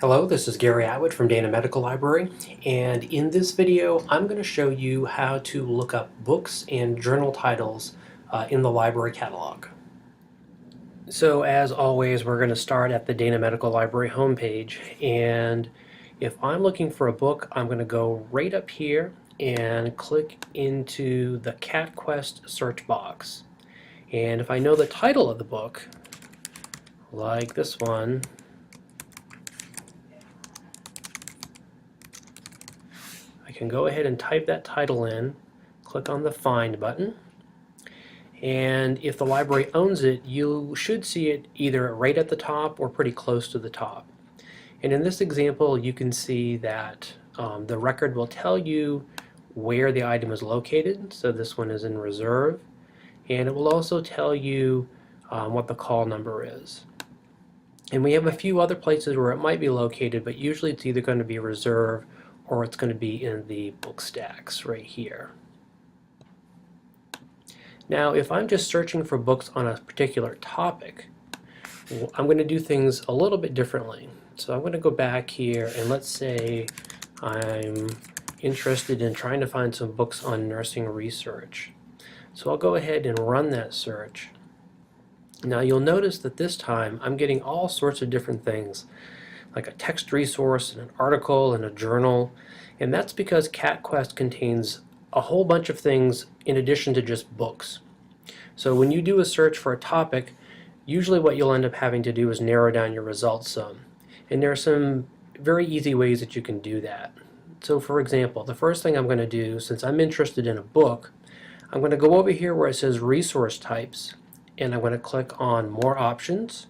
Hello, this is Gary Atwood from Dana Medical Library, and in this video I'm going to show you how to look up books and journal titles in the library catalog. So as always, we're going to start at the Dana Medical Library homepage, and if I'm looking for a book, I'm going to go right up here and click into the CatQuest search box. And if I know the title of the book, like this one, I can go ahead and type that title in, click on the Find button, and if the library owns it, you should see it either right at the top or pretty close to the top. And in this example, you can see that the record will tell you where the item is located. So this one is in reserve, and it will also tell you what the call number is. And we have a few other places where it might be located, but usually it's either going to be reserve or it's going to be in the book stacks right here. Now, if I'm just searching for books on a particular topic, I'm going to do things a little bit differently. So I'm going to go back here, and let's say I'm interested in trying to find some books on nursing research. So I'll go ahead and run that search. Now you'll notice that this time I'm getting all sorts of different things, like a text resource and an article and a journal, and that's because CatQuest contains a whole bunch of things in addition to just books. So when you do a search for a topic, usually what you'll end up having to do is narrow down your results some. And there are some very easy ways that you can do that. So for example, the first thing I'm going to do, since I'm interested in a book, I'm going to go over here where it says resource types, and I'm going to click on more options,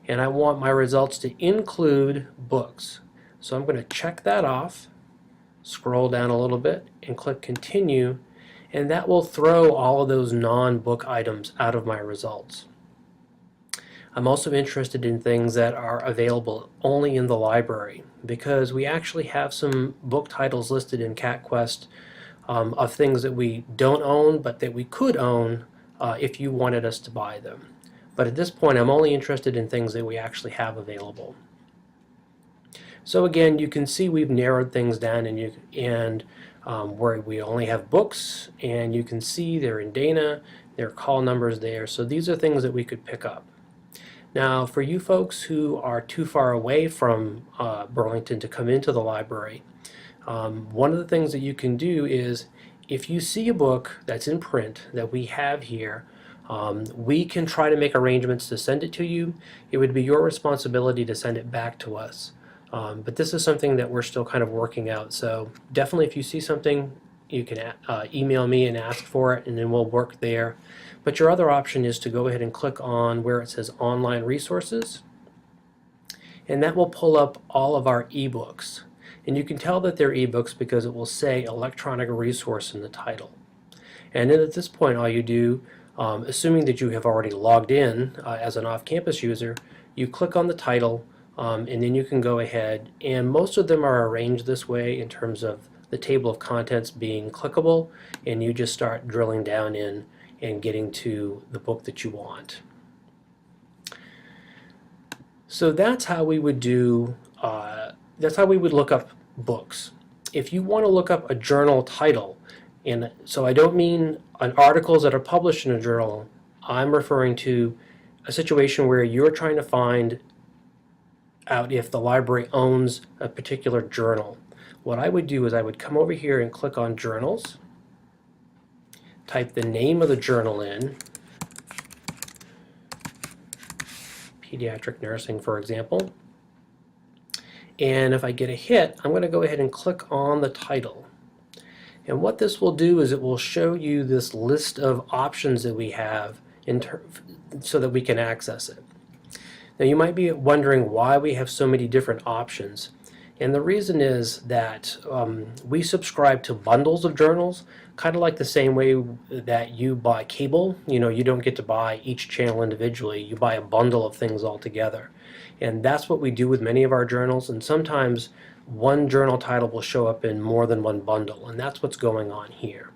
and I want my results to include books. So I'm going to check that off, scroll down a little bit, and click continue, and that will throw all of those non-book items out of my results. I'm also interested in things that are available only in the library, because we actually have some book titles listed in CatQuest of things that we don't own but that we could own if you wanted us to buy them. But at this point I'm only interested in things that we actually have available. So again, you can see we've narrowed things down, and where we only have books, and you can see they're in Dana, there are call numbers there, so these are things that we could pick up. Now for you folks who are too far away from Burlington to come into the library, one of the things that you can do is, if you see a book that's in print that we have here, we can try to make arrangements to send it to you. It would be your responsibility to send it back to us. But this is something that we're still kind of working out. So definitely if you see something, you can email me and ask for it, and then we'll work there. But your other option is to go ahead and click on where it says online resources, and that will pull up all of our ebooks. And you can tell that they're ebooks because it will say electronic resource in the title. And then at this point, all you do, assuming that you have already logged in as an off-campus user, you click on the title, and then you can go ahead, and most of them are arranged this way in terms of the table of contents being clickable, and you just start drilling down in and getting to the book that you want. So that's how we would do, that's how we would look up books. If you want to look up a journal title, and so I don't mean articles that are published in a journal, I'm referring to a situation where you're trying to find out if the library owns a particular journal. What I would do is I would come over here and click on journals, type the name of the journal in, pediatric nursing for example, and if I get a hit, I'm going to go ahead and click on the title. And what this will do is it will show you this list of options that we have so that we can access it. Now you might be wondering why we have so many different options. And the reason is that we subscribe to bundles of journals, kind of like the same way that you buy cable. You know, you don't get to buy each channel individually. You buy a bundle of things all together. And that's what we do with many of our journals. And sometimes one journal title will show up in more than one bundle. And that's what's going on here.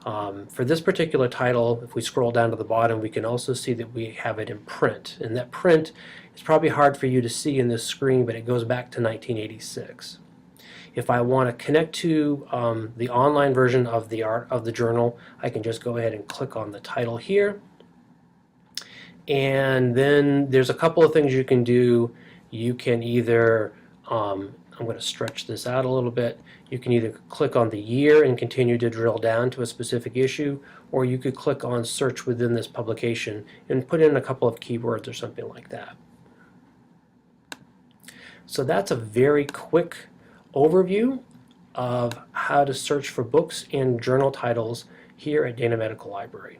For this particular title, if we scroll down to the bottom, we can also see that we have it in print. And that print is probably hard for you to see in this screen, but it goes back to 1986. If I want to connect to the online version of the journal, I can just go ahead and click on the title here. And then there's a couple of things you can do. You can either, I'm going to stretch this out a little bit, you can either click on the year and continue to drill down to a specific issue, or you could click on search within this publication and put in a couple of keywords or something like that. So that's a very quick overview of how to search for books and journal titles here at Dana Medical Library.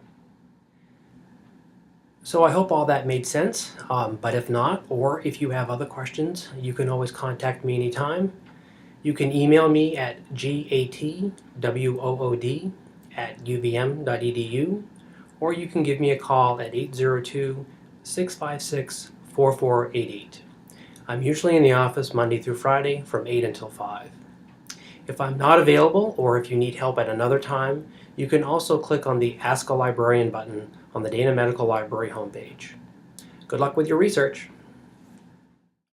So I hope all that made sense, but if not, or if you have other questions, you can always contact me anytime. You can email me at gatwood@uvm.edu, or you can give me a call at 802-656-4488. I'm usually in the office Monday through Friday from 8 until 5. If I'm not available, or if you need help at another time, you can also click on the Ask a Librarian button on the Dana Medical Library homepage. Good luck with your research.